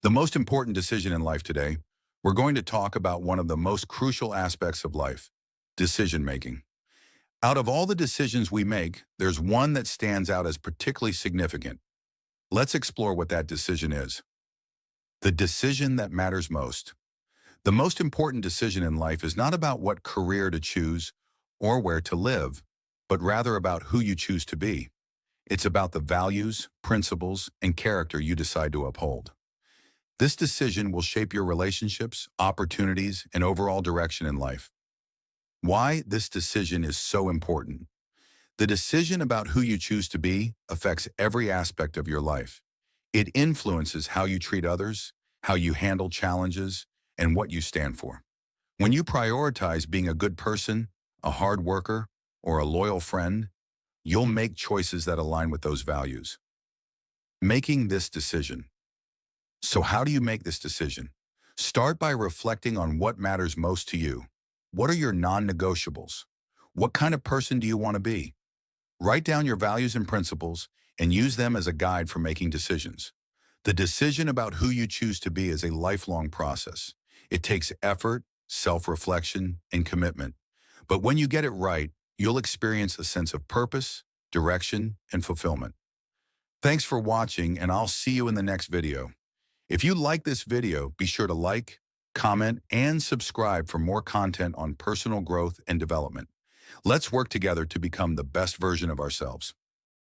The most important decision in life today, we're going to talk about one of the most crucial aspects of life, decision making. Out of all the decisions we make, there's one that stands out as particularly significant. Let's explore what that decision is. The decision that matters most. The most important decision in life is not about what career to choose or where to live, but rather about who you choose to be. It's about the values, principles, and character you decide to uphold. This decision will shape your relationships, opportunities, and overall direction in life. Why this decision is so important. The decision about who you choose to be affects every aspect of your life. It influences how you treat others, how you handle challenges, and what you stand for. When you prioritize being a good person, a hard worker, or a loyal friend, you'll make choices that align with those values. Making this decision. So how do you make this decision? Start by reflecting on what matters most to you. What are your non-negotiables? What kind of person do you want to be? Write down your values and principles and use them as a guide for making decisions. The decision about who you choose to be is a lifelong process. It takes effort, self-reflection, and commitment. But when you get it right, you'll experience a sense of purpose, direction, and fulfillment. Thanks for watching, and I'll see you in the next video. If you like this video, be sure to like, comment, and subscribe for more content on personal growth and development. Let's work together to become the best version of ourselves.